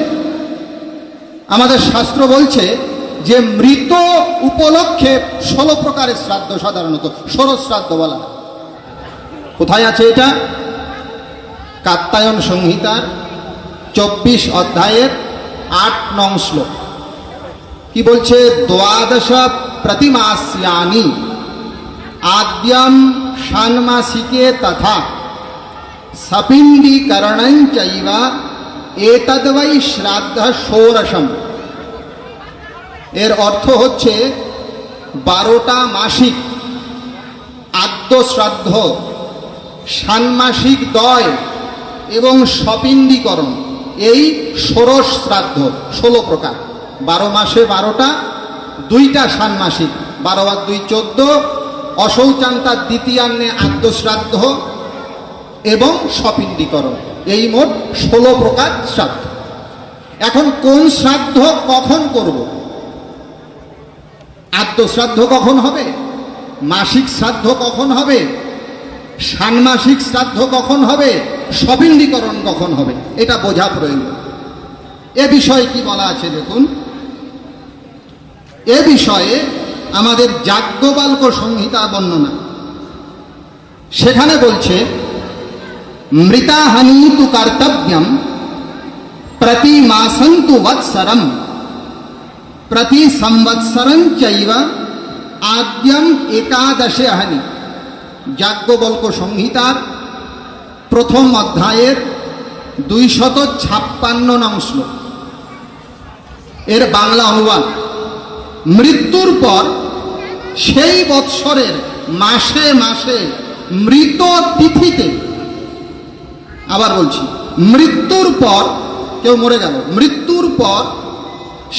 আমাদের শাস্ত্র বলছে যে মৃত উপলক্ষে 16 প্রকারের শ্রাদ্ধ, সাধারণত ষোড়শ শ্রাদ্ধ বলা হয়। কোথায় আছে এটা? কাত্যায়ন সংহিতার 24 অধ্যায়ের 8 নং শ্লোক। কি বলছে? দ্বাদশ প্রতিমাস্যানি আদ্যম ষান্মাসিকে তথা সপিণ্ডীকরণং চৈব এতদ্বৈ শ্রাদ্ধ ষোড়শম। এর অর্থ হচ্ছে 12টা মাসিক আদ্য শ্রাদ্ধ, ষান্মাসিক দয় এবং সপিণ্ডীকরণ, এই ষোড়শ শ্রাদ্ধ 16 প্রকার। 12 মাসে 12টা, 2টা ষান্মাসিক, 12 আর 2 14, অশৌচান্তার দ্বিতীয়ান্নে আদ্য শ্রাদ্ধ এবং সপিণ্ডীকরণ, এই মোট 16 প্রকার শ্রাদ্ধ। এখন কোন শ্রাদ্ধ কখন করব? আদ্য শ্রাদ্ধ কখন হবে? মাসিক শ্রাদ্ধ কখন হবে? ষান্মাসিক শ্রাদ্ধ কখন হবে? সপিণ্ডীকরণ কখন হবে? এটা বোঝা প্রয়োজন। এ বিষয়ে কি বলা আছে দেখুন। এ বিষয়ে আমাদের যাজ্ঞবল্ক্য সংহিতা বর্ণনা, সেখানে বলছে মৃতাহানি তু কর্তব্যম প্রতি মাসং তু বৎসরম প্রতি সংবৎসরং চৈব আদ্যম একাদশে হানি। যাজ্ঞবল্ক্য সংহিতার প্রথম অধ্যায়ের 256 নং শ্লোক, এর বাংলা অনুবাদ। মৃত্যুর পর সেই বৎসরের মাসে মাসে মৃত তিথিতে, আবার বলছি, মৃত্যুর পর, কেউ মরে গেল, মৃত্যুর পর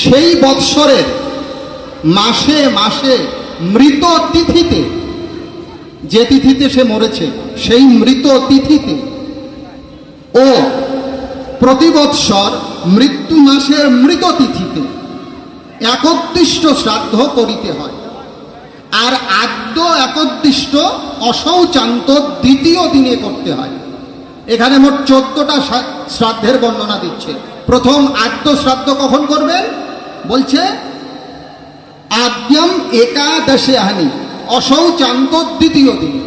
সেই বৎসরের মাসে মাসে মৃত তিথিতে, যে তিথিতে সে মরেছে সেই মৃত তিথিতে ও প্রতি বৎসর মৃত্যু মাসের মৃত তিথিতে একত্রিষ্ট শ্রাদ্ধ করিতে হয়। আর আদ্য একত্রিষ্ট অশৌচান্ত দ্বিতীয় দিনে করতে হয়। এখানে মোট 14টা শ্রাদ্ধের বর্ণনা দিচ্ছে। প্রথম আদ্য শ্রাদ্ধ কখন করবেন? বলছে আদ্যম একাদশে হানি, অশৌচান্ত দ্বিতীয় দিনে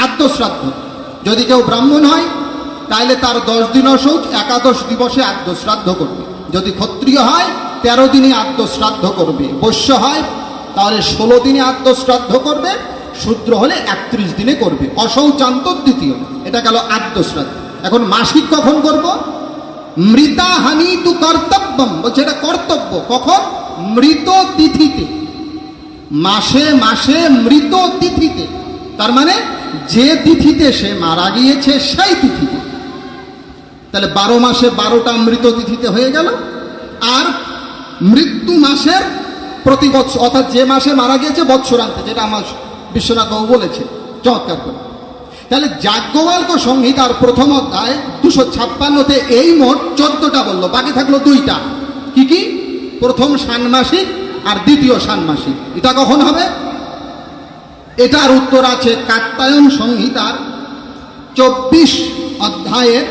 আদ্য শ্রাদ্ধ। যদি কেউ ব্রাহ্মণ হয় তাহলে তার 10 দিন অশৌচ, একাদশ দিবসে আদ্য শ্রাদ্ধ করবে। যদি ক্ষত্রিয় হয় 13 দিনে আদ্য শ্রাদ্ধ করবে। বৈশ্য হয় তাহলে 16 দিনে আদ্য শ্রাদ্ধ করবে। শূদ্র হলে 31 দিনে করবে। অশৌচান্ত দ্বিতীয়, এটা গেল আদ্য শ্রাদ্ধ। এখন মাসিক কখন করব? মৃতাহানি তু কর্তব্যম, বলছে এটা কর্তব্য। কখন? মৃত তিথিতে, মাসে মাসে মৃত তিথিতে। তার মানে যে তিথিতে সে মারা গিয়েছে সেই তিথিতে। তাহলে 12 মাসে 12টা মৃত তিথিতে হয়ে গেল। আর মৃত্যু মাসের প্রতি বৎসর, অর্থাৎ যে মাসে মারা গিয়েছে বৎসরান্তে, যেটা আমার বিশ্বনাথ বাবু বলেছে চমৎকার করে। তাহলে যাজ্ঞবল্ক্য সংহিতার প্রথম অধ্যায় 256-তে এই মোট 14টা বললো, বাকি থাকলো 2টা। কি কি? প্রথম ষান্মাসিক আর দ্বিতীয় ষান্মাসিক। এটা কখন হবে? এটার উত্তর আছে কাত্যায়ন সংহিতার 24 অধ্যায়ের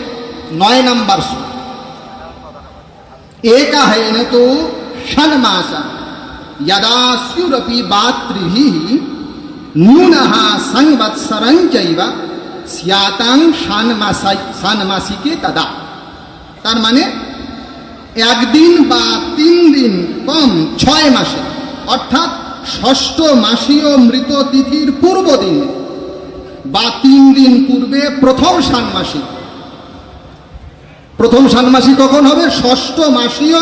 9 নম্বর শ্লোক। একাহেন তু षण्मासा यदा स्युरपि बात्रिभिः नूनः संवत्सरं चैव स्यातां षण्मासिके तदा। তার মানে একদিন বা 3 দিন কম 6 মাসে, অর্থাৎ ষষ্ঠ মাসীয় মৃত তিথির পূর্ব দিন বা 3 দিন পূর্বে প্রথম ষান্মাসিক। প্রথম ষান্মাসিক কখন হবে? ষষ্ঠ মাসীয়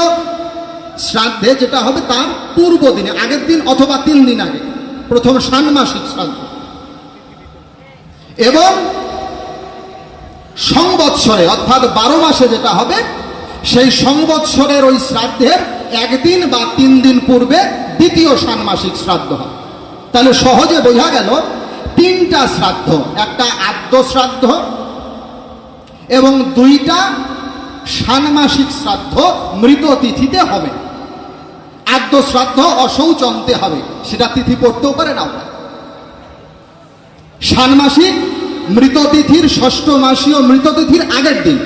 শ্রাদ্ধে, যেটা হবে তার পূর্ব দিনে, আগের দিন অথবা 3 দিন আগে, প্রথম ষান্মাসিক শ্রাদ্ধ। এবং সংবৎসরে অর্থাৎ 12 মাসে যেটা হবে, সেই সংবৎসরের ওই শ্রাদ্ধের একদিন বা 3 দিন পূর্বে দ্বিতীয় ষান্মাসিক শ্রাদ্ধ হয়। তাহলে সহজে বোঝা গেল 3টা শ্রাদ্ধ, একটা আদ্য শ্রাদ্ধ এবং 2টা ষান্মাসিক শ্রাদ্ধ মৃত তিথিতে হবে। আদ্য শ্রাদ্ধ অশৌচন্তে হবে, সেটা তিথি পড়তেও পারে নাও পারে। ষান্মাসিক মৃত তিথির ষষ্ঠ মাসীয় মৃত তিথির আগের দিন,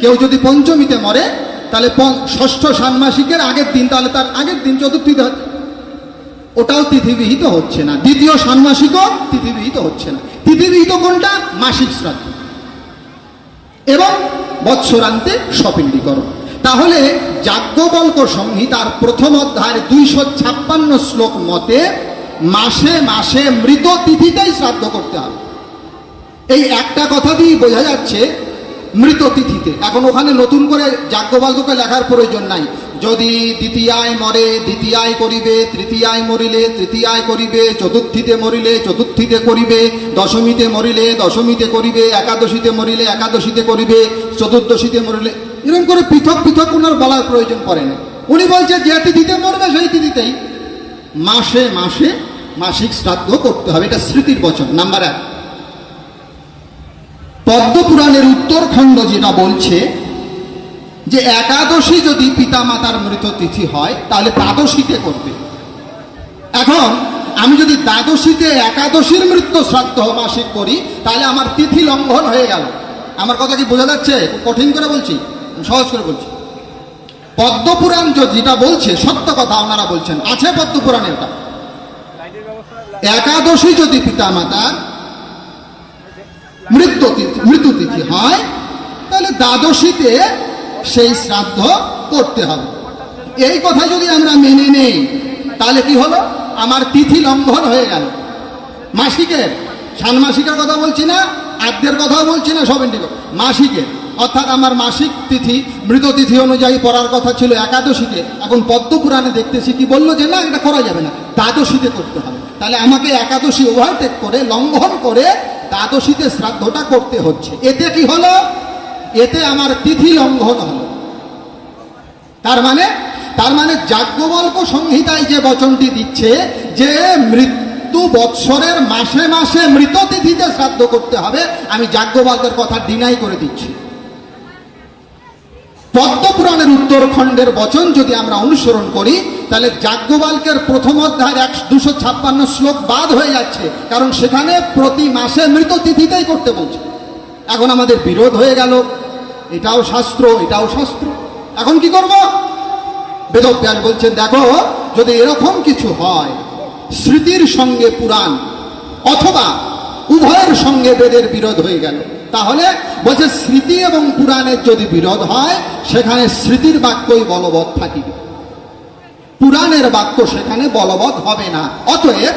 কেউ যদি পঞ্চমীতে মরে তাহলে ষষ্ঠ ষান্মাসিকের আগের দিন, তাহলে তার আগের দিন চতুর্থীতে, ওটাও তিথিবিহিত হচ্ছে না। দ্বিতীয় ষান্মাসিকও তিথিবিহিত হচ্ছে না। তিথিবিহিত কোনটা? মাসিক শ্রাদ্ধ এবং বৎসরান্তে স্বপিণ্ডীকরণ। তাহলে যাজ্ঞবল্ক্য সংহিতার প্রথম অধ্যায়ের 256 শ্লোক মতে মাসে মাসে মৃত তিথিতেই শ্রাদ্ধ করতে হবে। এই একটা কথা দিয়েই বোঝা যাচ্ছে মৃত তিথিতে। এখন ওখানে নতুন করে যাজ্ঞবল্ক্যকে লেখার প্রয়োজন নাই। যদি দ্বিতীয়ায় মরে দ্বিতীয়ায় করিবে, তৃতীয়ায় মরিলে তৃতীয়ায় করিবে, চতুর্থীতে মরিলে চতুর্থীতে করিবে, দশমীতে মরিলে দশমীতে করিবে, একাদশীতে মরিলে একাদশীতে করিবে, চতুর্দশীতে মরিলে, এরকম করে পৃথক পৃথক ওনার বলার প্রয়োজন পড়ে না। উনি বলছে যে তিথিতে মরবে সেই তিথিতেই মাসে মাসে মাসিক শ্রাদ্ধ করতে হবে। এটা স্মৃতির বচন। নাম্বার 1, পদ্মপুরাণের উত্তরখণ্ড যেটা বলছে যে একাদশী যদি পিতামাতার মৃত তিথি হয় তাহলে দ্বাদশীতে করবে। এখন আমি যদি দ্বাদশীতে একাদশীর মৃত্যু শ্রাদ্ধ মাসিক করি তাহলে আমার তিথি লঙ্ঘন হয়ে গেল। আমার কথা কি বোঝা যাচ্ছে? কঠিন করে বলছি, সহজ করে বলছি। পদ্মপুরাণ যেটা বলছে সত্য কথা ওনারা বলছেন, আছে পদ্মপুরাণে এটা। একাদশী যদি পিতামাতার মৃত্যু তিথি হয় তাহলে দ্বাদশীতে সেই শ্রাদ্ধ করতে হবে। এই কথা যদি আমরা মেনে নেই তাহলে কি হলো? আমার তিথি লঙ্ঘন হয়ে গেল। মাসিকের, ষান্মাসিকের কথা বলছি না, আদ্যের কথা বলছি না, সব মাসিকের, অর্থাৎ আমার মাসিক তিথি মৃত তিথি অনুযায়ী পড়ার কথা ছিল একাদশীতে, এখন পদ্মপুরাণে দেখতেছি কি বললো যে না, এটা করা যাবে না, দ্বাদশীতে করতে হবে। তাহলে আমাকে একাদশী ওভারটেক করে, লঙ্ঘন করে দ্বাদশীতে শ্রাদ্ধটা করতে হচ্ছে। এতে কি হলো? এতে আমার তিথি লঙ্ঘন হলো। তার মানে যাজ্ঞবল্ক্য সংহিতায় যে বচনটি দিচ্ছে যে মৃত্যু বৎসরের মাসে মাসে মৃত তিথিতে শ্রাদ্ধ করতে হবে, আমি যাজ্ঞবল্ক্যের কথা ডিনাই করে দিচ্ছি। পদ্মপুরাণের উত্তরখণ্ডের বচন যদি আমরা অনুসরণ করি তাহলে যাজ্ঞবল্ক্যের প্রথম অধ্যায়ের 256 শ্লোক বাদ হয়ে যাচ্ছে, কারণ সেখানে প্রতি মাসে মৃত তিথিতেই করতে বলছে। এখন আমাদের বিরোধ হয়ে গেল, এটাও শাস্ত্র এটাও শাস্ত্র, এখন কি করব? বেদব্যাস বলছেন দেখো, যদি এরকম কিছু হয়, স্মৃতির সঙ্গে পুরাণ অথবা উভয়ের সঙ্গে বেদের বিরোধ হয়ে গেল, তাহলে বলছে স্মৃতি এবং পুরাণের যদি বিরোধ হয় সেখানে স্মৃতির বাক্যই বলবৎ থাকিবে, পুরাণের বাক্য সেখানে বলবৎ হবে না। অতএব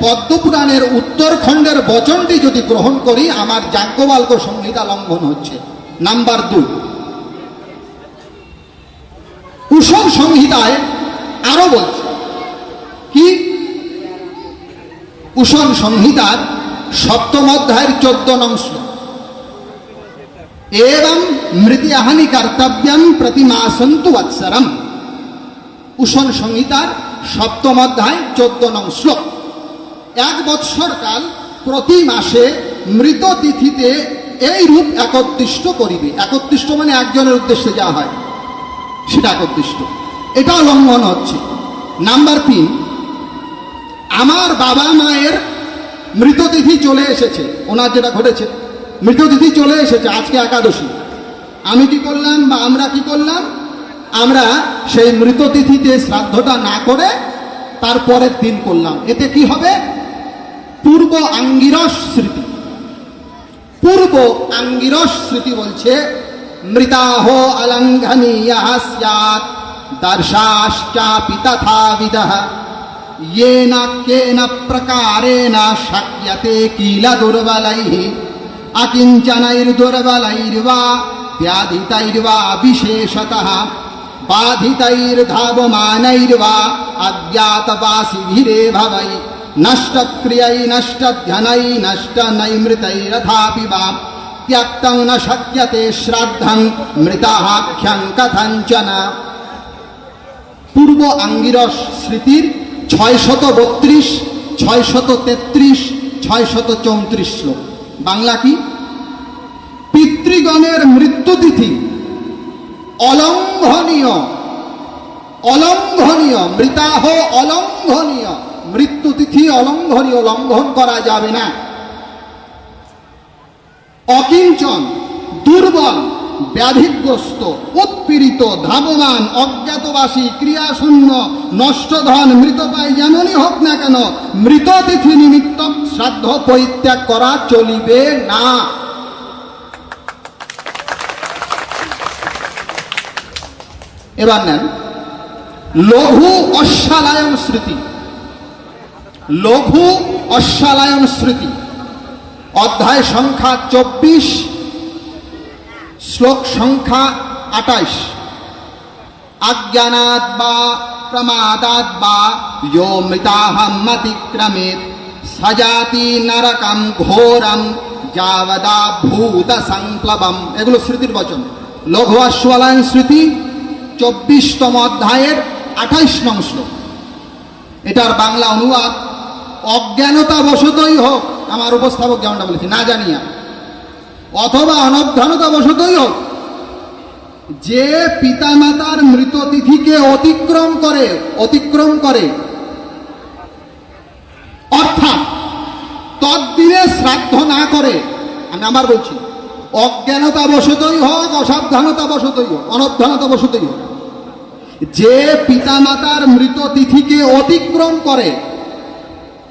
পদ্মপুরাণের উত্তরখণ্ডের বচনটি যদি গ্রহণ করি আমার যাজ্ঞবল্ক্য সংহিতা লঙ্ঘন হচ্ছে। নাম্বার 2, উষণ সংহিতায় আরো বলছে কি? উষণ সংহিতার 7ম অধ্যায়ের 14 নং শ্লোক, एवं मृत्याहानि कर्तव्यम प्रतिमासन्तु वत्सरम। उषण संहितार 7ম অধ্যায় 14 নং শ্লোক। 1 বৎসর কাল প্রতি মাসে মৃত তিথিতে এই রূপ একত্রিষ্ট করিবে। একত্রিষ্ট মানে একজনের উদ্দেশ্যে যা হয় সেটা একত্রিষ্ট, এটা লঙ্ঘন হচ্ছে। নাম্বার 3, আমার বাবা মায়ের মৃততিথি চলে এসেছে, ওনার যেটা ঘটেছে মৃততিথি চলে এসেছে, আজকে একাদশী, আমি কি করলাম বা আমরা কি করলাম? আমরা সেই মৃত তিথিতে শ্রাদ্ধটা না করে তারপরের দিন করলাম, এতে কি হবে? পূর্ব আঙ্গিরস স্মৃতি। পূর্ব আঙ্গিরস স্মৃতি বলছে মৃতাহ অলঙ্ঘনীয়ঃ স্যাৎ দর্শাশ্চাপি তথাবিদঃ येन केन प्रकारेण शक्यते किल दुर्बलैः अकिञ्चनैर्दुर्बलैर्वा व्याधितैर्वा विशेषतः बाधितैर्धावमानैर्वा अज्ञातवासिभिरेव वै नष्टक्रियै नष्टध्यनै नष्टनैमृतैरथापि वा त्यक्तं न शक्यते श्राद्धं मृताख्यं कथञ्चन। पूर्व आंगिरस स्मृतिर 632, 633, 634 শ্লোক। বাংলা কি? পিতৃগণের মৃত্যুতিথি অলঙ্ঘনীয়, অলঙ্ঘনীয়, মৃতাহ অলঙ্ঘনীয়, মৃত্যুতিথি অলঙ্ঘনীয়, লঙ্ঘন করা যাবে না। অকিঞ্চন, দুর্বল, ব্যাধিগ্রস্ত, উৎপীড়িত, ধাবমান, অজ্ঞাতবাসী, ক্রিয়াশূন্য, নষ্টধন, মৃতপায় যেমনই হোক না কেন, মৃত তিথি নিমিত্ত শ্রাদ্ধ পরিত্যাগ করা চলিবে না। এবার নেন লঘু অশ্বালায়ন স্মৃতি। লঘু অশ্বালায়ন স্মৃতি, অধ্যায় সংখ্যা 24, শ্লোক সংখ্যা 28। অজ্ঞানাৎ বা প্রমাদাৎ বা यो মৃতাহম অতিক্রমেৎ সজাতি নরকম ঘোরম যাবদা ভূত সংপ্লবম। এগুলো স্মৃতির বচন। লঘু অশ্বালায়ন স্মৃতি 24তম অধ্যায়ের 28 নং শ্লোক। এটার বাংলা অনুবাদ অজ্ঞানতা বশতই হোক, আমার উপস্থাপক যেমনটা বলেছি না জানিয়া, অথবা অনবধানতা বশতই হোক, যে পিতামাতার মৃত তিথিকে অতিক্রম করে অর্থাৎ তদ্দিনে শ্রাদ্ধ না করে, আমি আবার বলছি, অজ্ঞানতা বশতই হোক, অসাবধানতা বশতই হোক, অনবধানতা বশতই হোক, যে পিতামাতার মৃত তিথিকে অতিক্রম করে,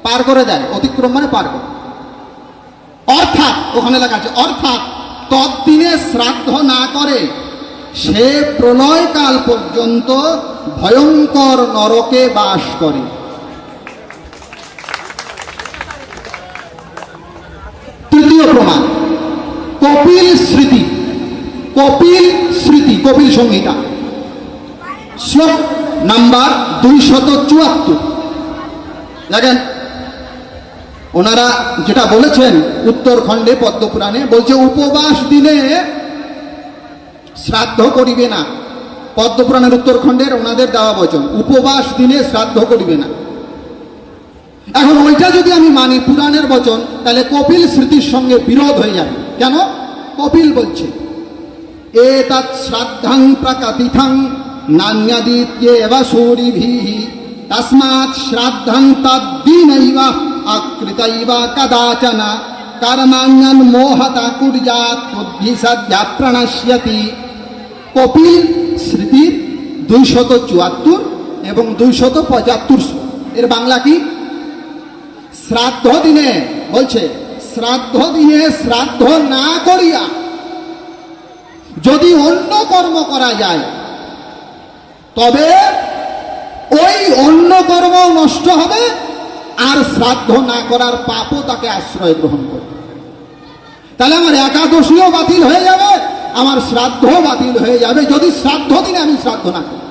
পার করে দেয়, অতিক্রম মানে পার করে, অর্থাৎ ওখানে লেখা আছে অর্থাৎ তদ্দিনে শ্রাদ্ধ না করে, সে প্রলয়কাল পর্যন্ত ভয়ঙ্কর নরকে বাস করে। তৃতীয় প্রমাণ কপিল স্মৃতি। কপিল স্মৃতি, কপিল সংহিতা, শ্লোক নাম্বার 274। দেখেন ওনারা যেটা বলেছেন উত্তরখণ্ডে পদ্মপুরাণে, বলছে উপবাস দিনে শ্রাদ্ধ করিবে না। পদ্মপুরাণের উত্তরখণ্ডের ওনাদের দেওয়া বচন, উপবাস দিনে শ্রাদ্ধ করিবে না। এখন ওইটা যদি আমি মানি পুরাণের বচন, তাহলে কপিল স্মৃতির সঙ্গে বিরোধ হয়ে যাবে। কেন? কপিল বলছে এতৎ শ্রাদ্ধং প্রকথিতং নান্যদিত্যেব সূরিভিঃ তস্মাৎ শ্রাদ্ধং তদ্দিনৈব অকৃতৈব কদাচন কর্মাণ্যন মোহতা কুর্যাৎ বুদ্ধি সদ্যা প্রণশ্যতি। কপিল স্মৃতির 274 এবং 275। এর বাংলা কি? শ্রাদ্ধ দিনে, বলছে শ্রাদ্ধ দিনে শ্রাদ্ধ না করিয়া যদি অন্য কর্ম করা যায়, তবে ওই অন্য কর্ম নষ্ট হবে, আর শ্রাদ্ধ না করার পাপও তাকে আশ্রয় গ্রহণ করবে। তাহলে আমার একাদশীও বাতিল হয়ে যাবে, আমার শ্রাদ্ধও বাতিল হয়ে যাবে যদি শ্রাদ্ধ দিনে আমি শ্রাদ্ধ না করি।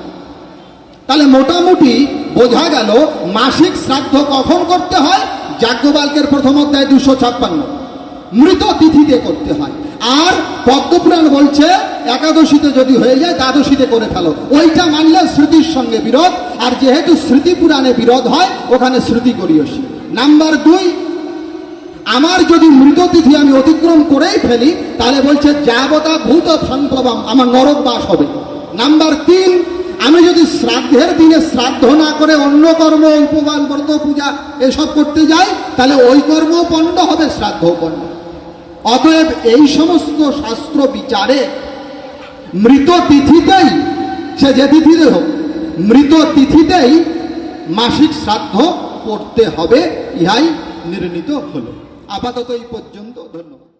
তাহলে মোটামুটি বোঝা গেল মাসিক শ্রাদ্ধ কখন করতে হয়? যাজ্ঞবল্ক্যের প্রথম অধ্যায় 256 মৃত তিথিতে করতে হয়। আর পদ্মপুরাণ বলছে একাদশীতে যদি হয়ে যায় দ্বাদশীতে করে ফেলো। ওইটা মানলে স্মৃতির সঙ্গে বিরোধ, আর যেহেতু স্মৃতি পুরাণে বিরোধ হয়, ওখানে স্মৃতি করিয়সী। নাম্বার 2, আমার যদি মৃত তিথি আমি অতিক্রম করেই ফেলি, তাহলে বলছে যাবতা ভূত সংপ্লবম, আমার নরক বাস হবে। নাম্বার 3, আমি যদি শ্রাদ্ধের দিনে শ্রাদ্ধ না করে অন্য কর্ম, উপবাস, ব্রত, পূজা এসব করতে যাই, তাহলে ওই কর্ম পণ্ড হবে, শ্রাদ্ধ পণ্ড। অতএব এই সমস্ত শাস্ত্র বিচারে মৃত তিথিতেই সে যে তিথিতে হোক, মৃত তিথিতেই মাসিক শ্রাদ্ধ করতে হবে, ইহাই নির্ণীত হলো। আপাতত এই পর্যন্ত, ধন্যবাদ।